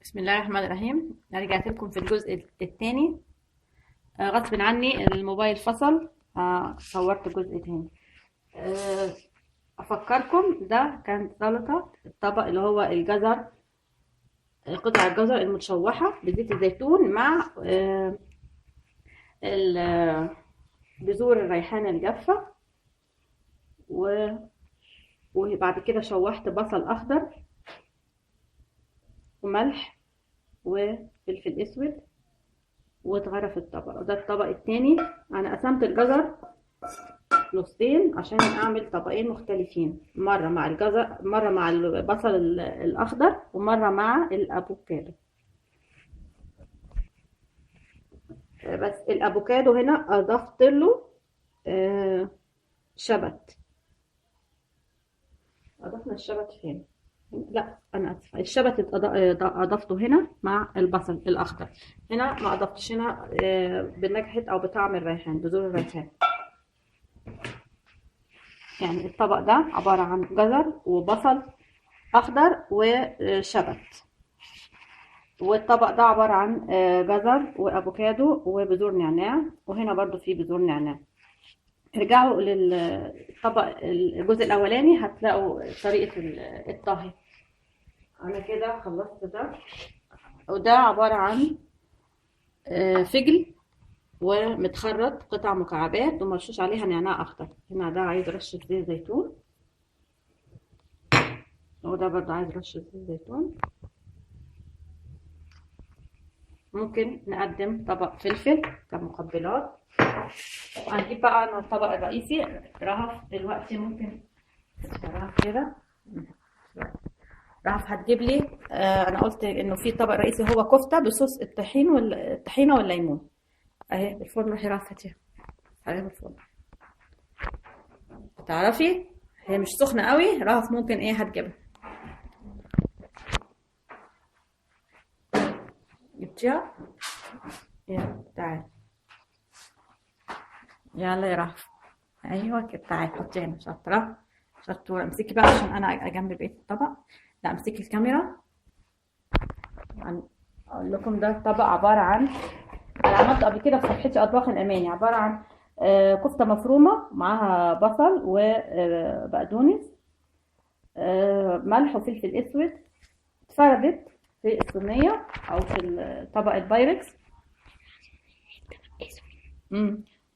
بسم الله الرحمن الرحيم. أنا رجعت لكم في الجزء الثاني. غصب عني الموبايل فصل. صورت جزء تاني. آه، افكركم ده كان سلطة الطبق اللي هو الجزر، قطع الجزر المتشوحة بزيت الزيتون مع بذور الريحان الجافة، وبعد كده شوحت بصل اخضر وملح وفلفل اسود واتغرف الطبق. وده الطبق التاني. انا قسمت الجزر نصين عشان اعمل طبقين مختلفين، مره مع الجزر، مره مع البصل الاخضر، ومره مع الافوكادو. بس الافوكادو هنا اضفت له شبت. اضفنا الشبت فين؟ لا انا اسفه، الشبت اضفته هنا مع البصل الاخضر. هنا ما اضفتش، هنا بنكهه او بطعم الريحان، بذور الريحان. يعني الطبق ده عباره عن جزر وبصل اخضر وشبت، والطبق ده عبارة عن جزر وافوكادو وبذور نعناع، وهنا برضو في بذور نعناع. ارجعوا للطبق الجزء الاولاني هتلاقوا طريقة الطهي. انا كده خلصت ده. وده عبارة عن فجل ومتخرط قطع مكعبات ومرشوش عليها نعناع اخضر. هنا ده عايز رشة زيت زيتون، وده برضو عايز رشة زيت زيتون. ممكن نقدم طبق فلفل كمقبلات. هنجيب بقى انا الطبق الرئيسي. رهف دلوقتي ممكن رهف كده. رهف هتجيب لي انا قلت انه في طبق رئيسي هو كفته بصوص الطحينه والليمون. اهي بالفرن، روحي رهف هاتيها. اهي بالفرن. تعرفي هي مش سخنه قوي. رهف ممكن ايه هتجيبها. جبتيها؟ يلا تعالي، يلا يا رهف. ايوه كده، تعالي حطي هنا. شاطره شطوره. امسكي بقى عشان انا اجنب بقيه الطبق. لا امسكي الكاميرا. اقول لكم ده الطبق عباره عن، انا عملته قبل كده في صفحتي اطباق الاماني. عباره عن كفته مفرومه معاها بصل وبقدونس، ملح وفلفل اسود، اتفردت في الصينيه او في الطبق البايركس.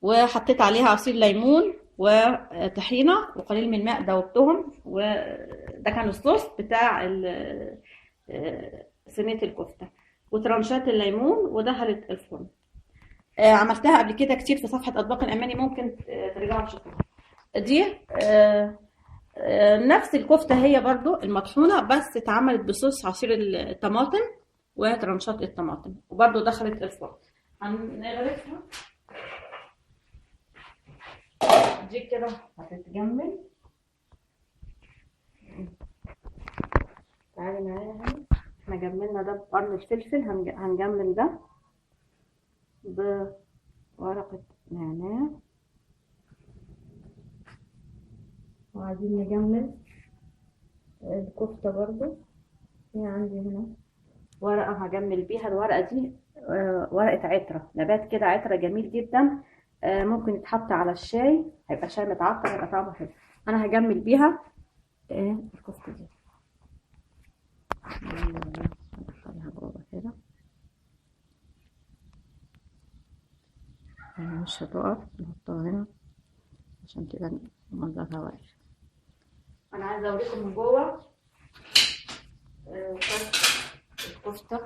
وحطيت عليها عصير ليمون وطحينه وقليل من الماء، دوبتهم. وده كان الصوص بتاع صينيه الكفته، وترانشات الليمون، ودخلت الفرن. عملتها قبل كده كتير في صفحه اطباق الاماني، ممكن ترجعوا تشوفوها. دي نفس الكفته هي برضو المطحونه، بس اتعملت بصوص عصير الطماطم وترانشات الطماطم، وبرضو دخلت الفرن. هنغرفها. دي كده هتتجمل. تعالي معايا هنا. احنا جملنا ده بقرن الفلفل، هنجمل ده بورقة نعناع. وعايزين نجمل الكفتة برضو. في عندي هنا ورقة هجمل بيها. الورقة دي ورقة عطرة، نبات كده عطرة جميل جدا. ممكن يتحط على الشاي، هيبقى شاي متعطر، هيبقى طعمه حلو. انا هجمل بيها الكفتة دي. ندخلها جوه كده. مش هتقف، نحطها هنا عشان كده منظرها واقف. انا عايزه اوريكم من جوه الكفته.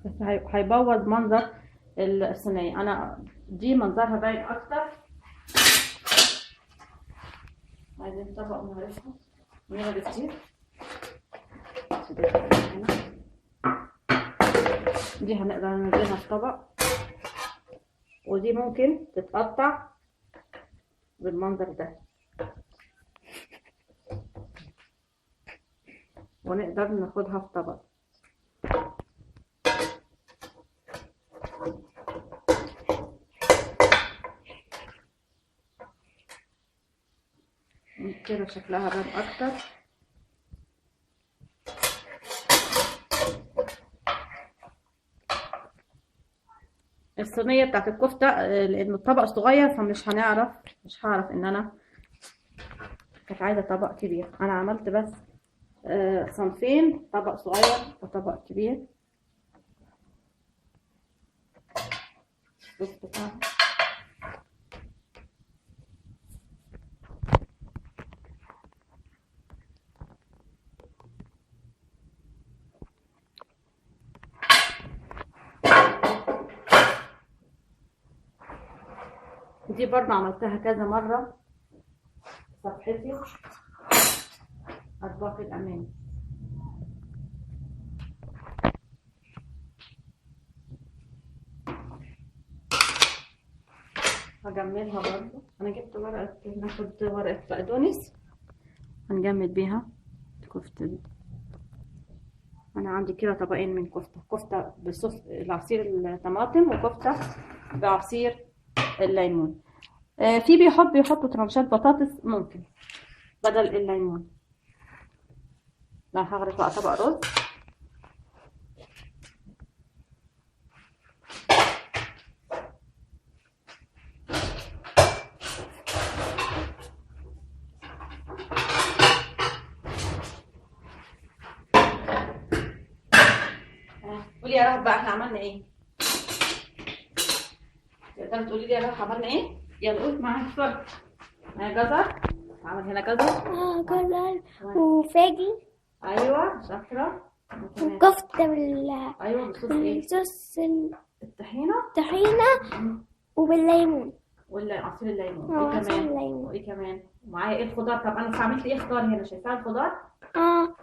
بس هيبوظ منظر الصينيه. انا دي منظرها باين اكتر. عايزين طبق ونعرفها. نغرف كتير. دي هنقدر ننزلها في طبق، ودي ممكن تتقطع بالمنظر ده، ونقدر ناخدها في طبق. كده شكلها بان اكتر. الصينيه بتاعت الكفته لان الطبق صغير فمش مش هعرف ان انا كانت عايزه طبق كبير. انا عملت بس صنفين، طبق صغير وطبق كبير. الصوص بتاعها دي برضه عملتها كذا مرة صفحتي أطباق الأمان. هجملها برضه. أنا جبت ورقة، ناخد ورقة بقدونس هنجمد بيها الكفتة دي. أنا عندي كده طبقين من كفتة بصوص العصير الطماطم وكفتة بعصير الليمون. في بيحب يحطوا ترانشات بطاطس ممكن بدل الليمون. لا هغرف بقى طبق رز. قولي يا رب بقى احنا عملنا ايه؟ تقدري تقولي لي يا رب عملنا ايه؟ يلا قولي معايا اتفضل. معايا جزر، عمل هنا جزر. جزر وفاجي. ايوه شاطره. وكفتة ايوه بصوص ايه؟ بالصوص الطحينه وبالليمون. ولا عصير الليمون. وايه كمان؟ وايه كمان؟ معايا ايه الخضار؟ طب انا عملت ايه خضار هنا؟ شايفاها الخضار؟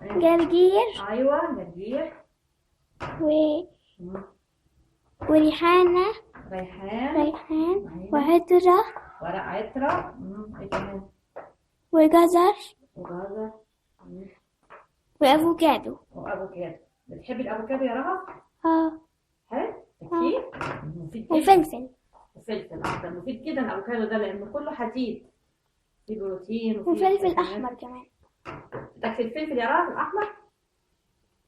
جرجير. ايوه جرجير وريحانة. ريحان. أيوة. وعطرة. ورق عطرة. ايه كمان؟ وجزر. وافوكادو. بتحبي الافوكادو يا رهف؟ حلو. اكيد. مفيد جدا. وفلفل اخضر مفيد جدا الافوكادو ده لانه كله حديد، فيه بروتين وفلفل احمر كمان. تاكل الفلفل يا رهف الاحمر؟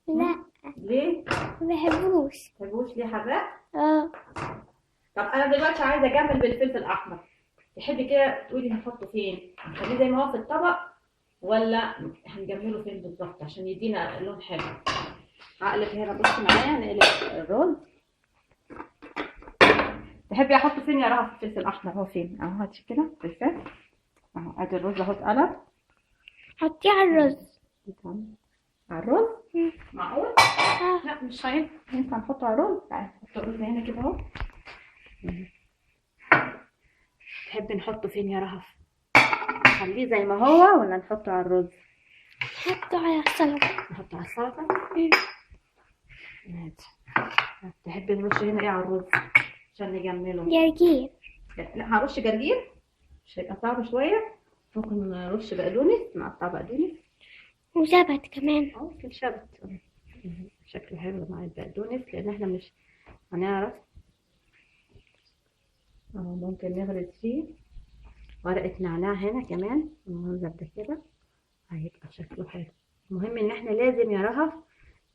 لا. ليه؟ ما بحبوش. ليه حراق؟ طب انا دلوقتي عايزه اجمل بالفلفل الاحمر، تحبي كده تقولي هنحطه فين؟ نخليه زي ما هو في الطبق ولا هنجمله فين بالظبط عشان يدينا لون حلو؟ هقلب هنا. بصي معايا نقلب الرز. تحبي احطه فين يا رهف الفلفل الاحمر؟ هو فين؟ اهو هاتي كده فلفل اهو. ادي الرز اهو اتقلب. حطيه على الرز. على الرز؟ معقول؟ لا مش ينفع نحطه على الرز. تعالي نحط الرز هنا كده اهو. تحبي نحطه فين يا رهف؟ نخليه زي ما هو ولا نحطه على الرز؟ نحطه على السلطة. نحطه على السلطة؟ تحبي نرش هنا ايه على الرز عشان نجمله؟ جرجير. لا هرش جرجير مش هيبقى صعب شوية. ممكن نرش بقدونس، نقطع بقدونس وشبت كمان. في شبت شكله حلو مع البقدونس لان احنا مش هنعرف. ممكن نغرز فيه ورقة نعناع هنا كمان المنظر ده كده هيبقى شكله حلو. المهم ان احنا لازم يا رهف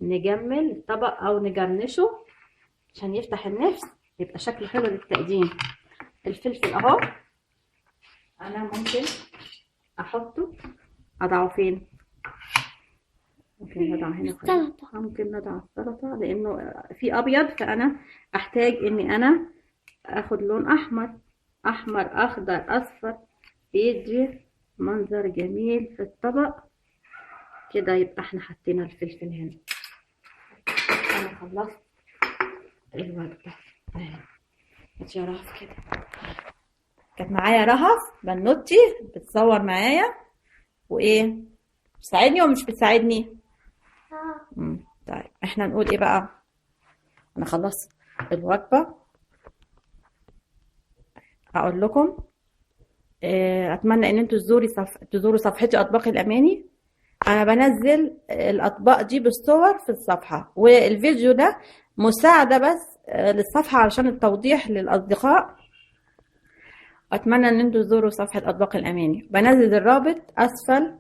نجمل الطبق او نجرنشه عشان يفتح النفس يبقى شكله حلو للتقديم. الفلفل اهو انا ممكن احطه. اضعه فين؟ ممكن نضع هنا السلطة. ممكن نضع السلطة لانه في ابيض فانا احتاج اني انا اخد لون احمر اخضر اصفر يدي منظر جميل في الطبق كده. يبقى احنا حطينا الفلفل هنا. انا خلصت الوجبة يا رهف كده. كانت معايا رهف بنوتي بتصور معايا وايه بتساعدني ومش بتساعدني. طيب احنا نقول ايه بقى؟ انا خلصت الوجبة. هقول لكم اتمنى ان انتوا تزوروا صفحتي اطباق الاماني. انا بنزل الاطباق دي بالصور في الصفحة والفيديو ده مساعدة بس للصفحة علشان التوضيح للاصدقاء. اتمنى ان انتوا تزوروا صفحة اطباق الاماني، بنزل الرابط اسفل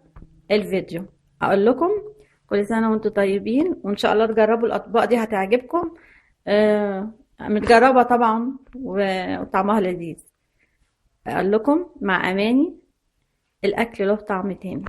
الفيديو. اقول لكم كل سنة وانتوا طيبين، وان شاء الله تجربوا الاطباق دي هتعجبكم. متجربة طبعا وطعمها لذيذ. اقول لكم مع اماني، الاكل له طعم تاني.